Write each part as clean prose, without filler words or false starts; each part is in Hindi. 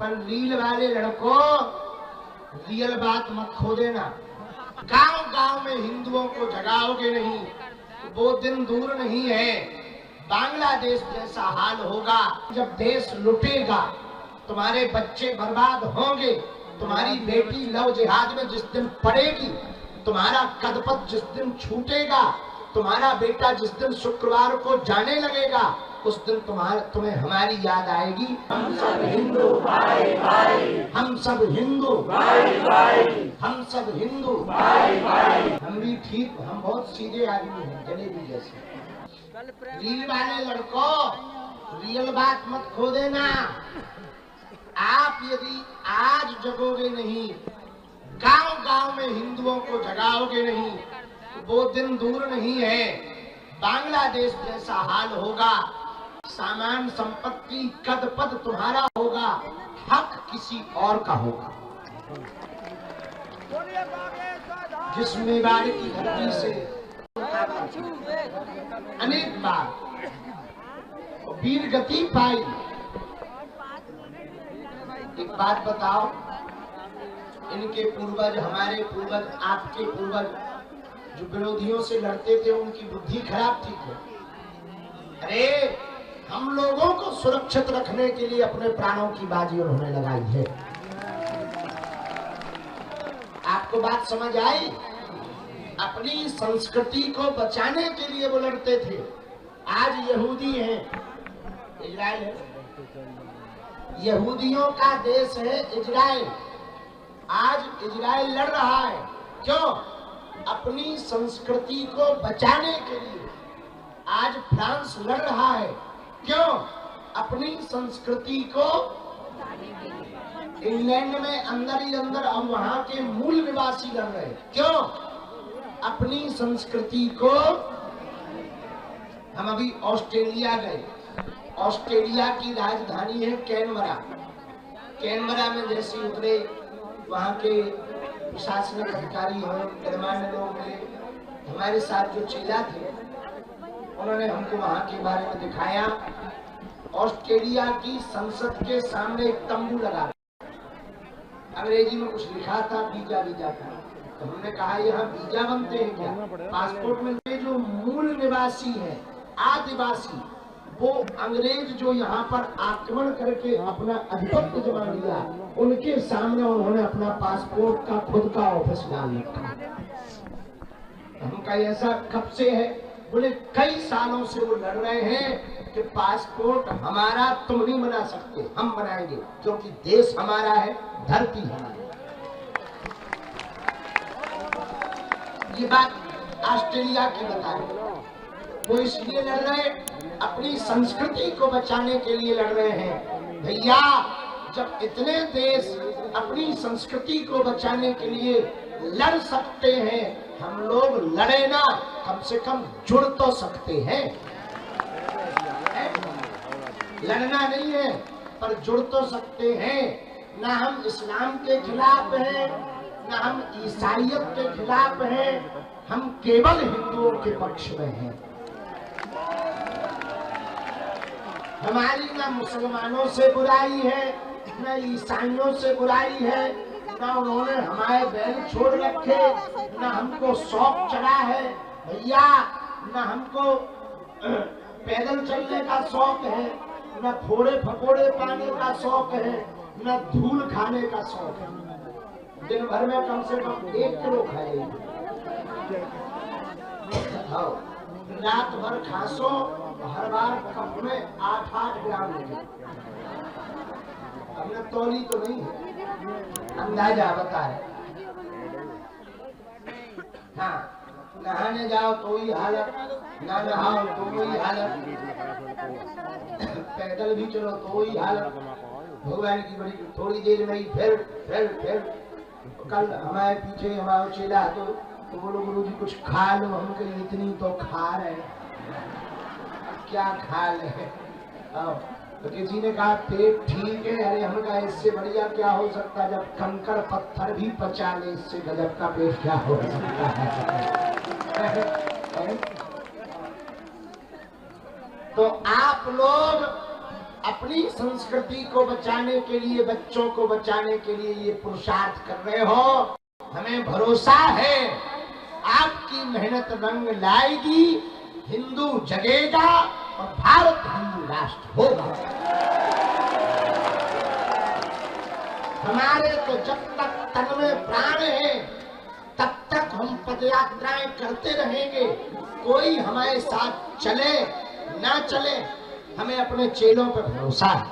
पर रील वाले लड़कों रियल बात मत खो देना। गांव गांव में हिंदुओं को जगाओगे नहीं, वो दिन दूर नहीं है। बांग्लादेश जैसा हाल होगा जब देश लुटेगा, तुम्हारे बच्चे बर्बाद होंगे, तुम्हारी बेटी लव जिहाद में जिस दिन पड़ेगी, तुम्हारा कदपत जिस दिन छूटेगा, तुम्हारा बेटा जिस दिन शुक्रवार को जाने लगेगा, उस दिन तुम्हें हमारी याद आएगी। हम सब हिंदू भाई भाई, हम सब हिंदू भाई भाई, हम सब हिंदू भाई भाई। हम भी ठीक, हम बहुत सीधे आदमी हैं, जलेबी जैसे। रील वाले लड़कों रियल बात मत खो देना। आप यदि आज जगोगे नहीं, गांव गांव में हिंदुओं को जगाओगे नहीं, वो दिन दूर नहीं है। बांग्लादेश जैसा हाल होगा, सामान संपत्ति कद पद तुम्हारा होगा, हक किसी और का होगा। जिस मेवाड़ की धरती से अनेक बार वीर गति पाई। एक बात बताओ, इनके पूर्वज, हमारे पूर्वज, आपके पूर्वज जो विरोधियों से लड़ते थे, उनकी बुद्धि खराब थी क्या? अरे हम लोगों को सुरक्षित रखने के लिए अपने प्राणों की बाजी उन्होंने लगाई है। आपको बात समझ आई? अपनी संस्कृति को बचाने के लिए वो लड़ते थे। आज यहूदी हैं, इजराइल है, यहूदियों का देश है इजराइल। आज इजराइल लड़ रहा है, क्यों? अपनी संस्कृति को बचाने के लिए। आज फ्रांस लड़ रहा है, क्यों? अपनी संस्कृति को। इंग्लैंड में अंदर ही अंदर अब वहां के मूल निवासी लड़ रहे हैं, क्यों? अपनी संस्कृति को। हम अभी ऑस्ट्रेलिया गए, ऑस्ट्रेलिया की राजधानी है कैनबरा। कैनबरा में जैसे उतरे, वहां के प्रशासनिक अधिकारी और गणमान्य लोग मिले, हमारे साथ जो चेला थे उन्होंने हमको वहां के बारे में दिखाया। ऑस्ट्रेलिया की संसद के सामने एक तंबू लगा, अंग्रेजी में कुछ लिखा था, वीजा वीजा का। तो हमने कहा यहाँ वीजा बनते हैं क्या? पासपोर्ट में जो मूल निवासी है, आदिवासी, वो अंग्रेज जो यहाँ पर आक्रमण करके अपना आधिपत्य जमा लिया, उनके सामने उन्होंने अपना पासपोर्ट का खुद का ऑफिस डाल रखा। हमका ऐसा कब से है? बोले कई सालों से वो लड़ रहे हैं कि पासपोर्ट हमारा तुम नहीं बना सकते, हम बनाएंगे, क्योंकि देश हमारा है, धरती हमारी। ये बात ऑस्ट्रेलिया की बता रहे। वो इसलिए लड़ रहे, अपनी संस्कृति को बचाने के लिए लड़ रहे हैं। भैया, जब इतने देश अपनी संस्कृति को बचाने के लिए लड़ सकते हैं, हम लोग लड़े ना, कम से कम जुड़ तो सकते हैं। लड़ना नहीं है, पर जुड़ तो सकते हैं। ना हम इस्लाम के खिलाफ हैं, ना हम ईसाइयत के खिलाफ हैं, हम केवल हिंदुओं के पक्ष में हैं। हमारी ना मुसलमानों से बुराई है, ना ईसाइयों से बुराई है, ना उन्होंने हमारे बैल छोड़ रखे, ना हमको शौक चढ़ा है भैया, ना हमको पैदल चलने का शौक है, ना फोड़े फकोड़े पाने का शौक है, ना धूल खाने का शौक है। दिन भर में कम से कम 1 किलो खाएंगे, रात भर खासो, हर बार कप में 8-8 ग्राम लेंगे। हमने तौली तो नहीं है, अंदाजा बता रहे। हाँ, नहाने जाओ तो ही हालत, ना नहाओ तो वही हालत, पैदल भी चलो तो ही हालत। भगवान की बड़ी थोड़ी देर में ही फिर कल हमारे पीछे हमारा चेला तो बोलो गुरु जी कुछ खा लो। हम कहीं इतनी तो खा रहे, क्या खा ले? तो किसी ने कहा पेट ठीक है। अरे हम कहा इससे बढ़िया क्या हो सकता, जब कंकड़ पत्थर भी पचा ले, इससे गजब का पेट क्या हो सकता है। तो आप लोग अपनी संस्कृति को बचाने के लिए, बच्चों को बचाने के लिए ये पुरुषार्थ कर रहे हो। हमें भरोसा है आपकी मेहनत रंग लाएगी, हिंदू जगेगा और भारत हिंदू राष्ट्र होगा। हमारे तो जब तक तन में प्राण है तब तक हम पदयात्राएं करते रहेंगे। कोई हमारे साथ चले ना चले, हमें अपने चेलों पर भरोसा है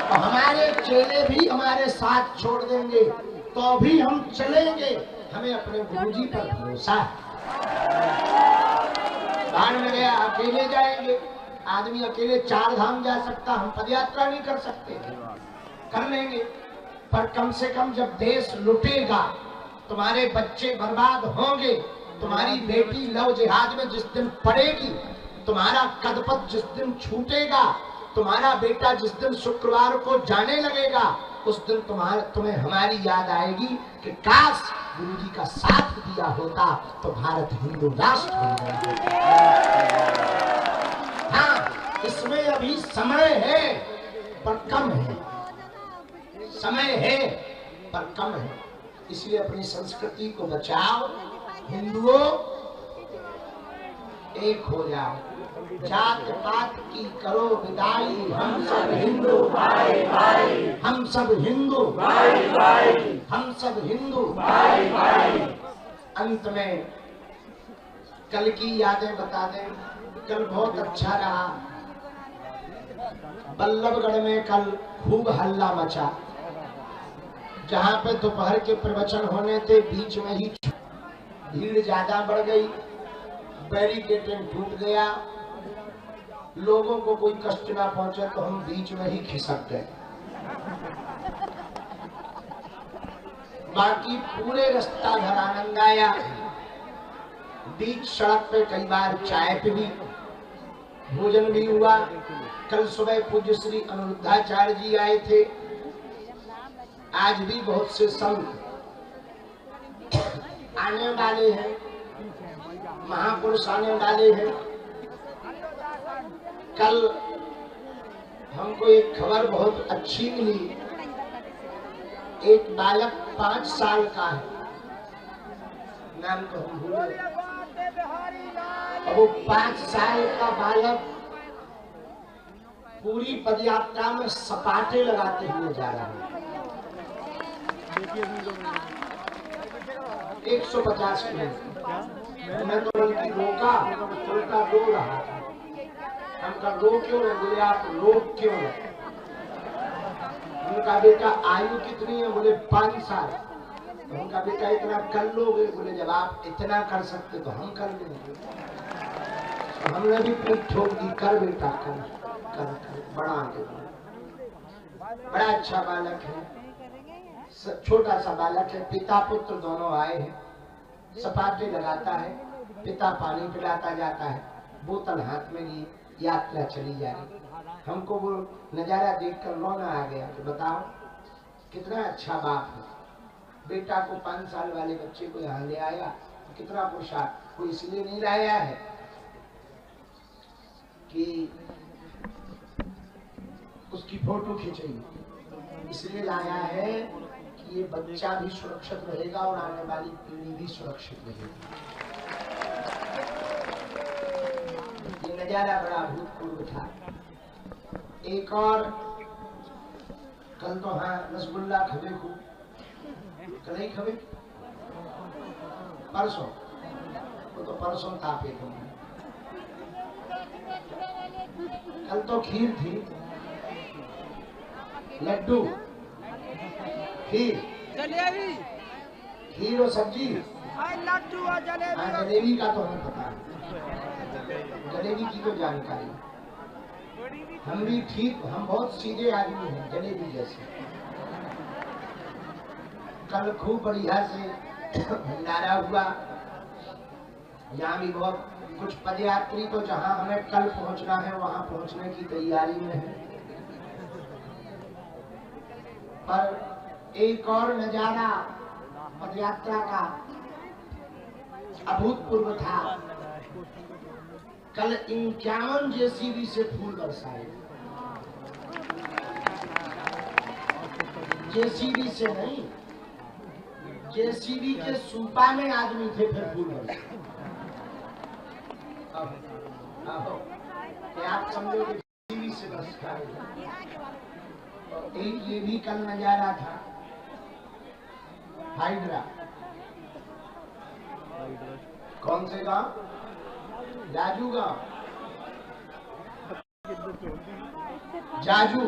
और हमारे चेले भी हमारे साथ छोड़ देंगे तो भी हम चलेंगे। हमें अपने गुरुजी पर भरोसा है। बाढ़ में गया, अकेले जाएंगे। आदमी अकेले 4 धाम जा सकता, हम पदयात्रा नहीं कर सकते। कर लेंगे, पर कम से कम जब देश लुटेगा, तुम्हारे बच्चे बर्बाद होंगे, तुम्हारी बेटी लव जिहाद में जिस दिन पड़ेगी, तुम्हारा कदपत जिस दिन छूटेगा, तुम्हारा बेटा जिस दिन शुक्रवार को जाने लगेगा, उस दिन तुम्हें हमारी याद आएगी कि काश गुरुजी का साथ दिया होता तो भारत हिंदू राष्ट्र बन गया। हाँ, इसमें अभी समय है पर कम है, समय है पर कम है। इसलिए अपनी संस्कृति को बचाओ, हिंदुओं एक हो जाओ, जात पात की करो विदाई, हम सब हिंदू भाई भाई, हम सब हिंदू भाई भाई, हम सब हिंदू भाई भाई। अंत में कल की यादें बता दें। कल बहुत अच्छा रहा, बल्लभगढ़ में कल खूब हल्ला मचा। जहाँ पे दोपहर के प्रवचन होने थे, बीच में ही भीड़ ज्यादा बढ़ गई, बैरिकेडिंग टूट गया, लोगों को कोई कष्ट ना पहुंचे तो हम बीच में ही खिसक गए। बाकी पूरे रास्ता भर आनंद आया। बीच सड़क पे कई बार चाय पी, भोजन भी हुआ। कल सुबह पूज्य श्री अनिरुद्धाचार्य जी आए थे। आज भी बहुत से संत आने वाले हैं, महापुरुष आने वाले हैं। कल हमको एक खबर बहुत अच्छी मिली। एक बालक 5 साल का है, नाम तो हम भूल गए। वो 5 साल का बालक पूरी पदयात्रा में सपाटे लगाते हुए जा रहा है। 150 किलोमीटर। मैं तो उनकी रोका, उल्टा रो रहा था। हमका रो क्यों रहे? बोले आप रो क्यों रहे? उनका बेटा आयु कितनी है? बोले 5 साल। उनका बेटा इतना कर लोगे? बोले जब आप इतना कर सकते तो हम कर लेंगे। तो हमने भी पीठ ठोक दी, कर बेटा कर कर कर। बड़ा आगे, बड़ा अच्छा बालक है, छोटा सा बालक है। पिता पुत्र दोनों आए हैं। सपाटे लगाता है, पिता पानी पिलाता जाता है, बोतल हाथ में लिए यात्रा चली जा रही। हमको वो नजारा देखकर रोना आ गया कि बताओ कितना अच्छा बाप है, बेटा को 5 साल वाले बच्चे को यहाँ ले आया। कितना पुरुषार्थ। वो इसलिए नहीं लाया है कि उसकी फोटो खींचेगी, इसलिए लाया है कि ये बच्चा भी सुरक्षित रहेगा और आने वाली पीढ़ी भी सुरक्षित रहेगी। ये नजारा बड़ा अभूतपूर्व था। एक और कल तो हाँ रसगुल्ला खबे खूब, कल ही खबे, परसों, वो तो परसों था पेट में। कल तो खीर थी, लड्डू, खीर, जलेबी, खीर और सब्जी, लड्डू और जलेबी। हाँ जलेबी का तो हमें पता है, जलेबी की तो जानकारी। हम भी ठीक, हम बहुत सीधे आदमी हैं, जलेबी जैसे। कल खूब बढ़िया से भंडारा हुआ। यहाँ भी बहुत कुछ पदयात्री तो जहाँ हमें कल पहुँचना है वहाँ पहुँचने की तैयारी में है। पर एक और नजारा पदयात्रा का अभूतपूर्व था। कल 51 जेसीबी से फूल बरसाए। जेसीबी से नहीं, जेसीबी के सूपा में आदमी थे फिर फूल बरसाए। आप समझोगे जेसीबी से बरसता है। एक ये भी कल नजारा था, हाइड्रा। कौन से गांव? जाजू गांव, जाजू,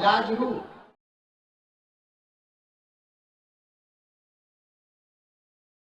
जाजरू।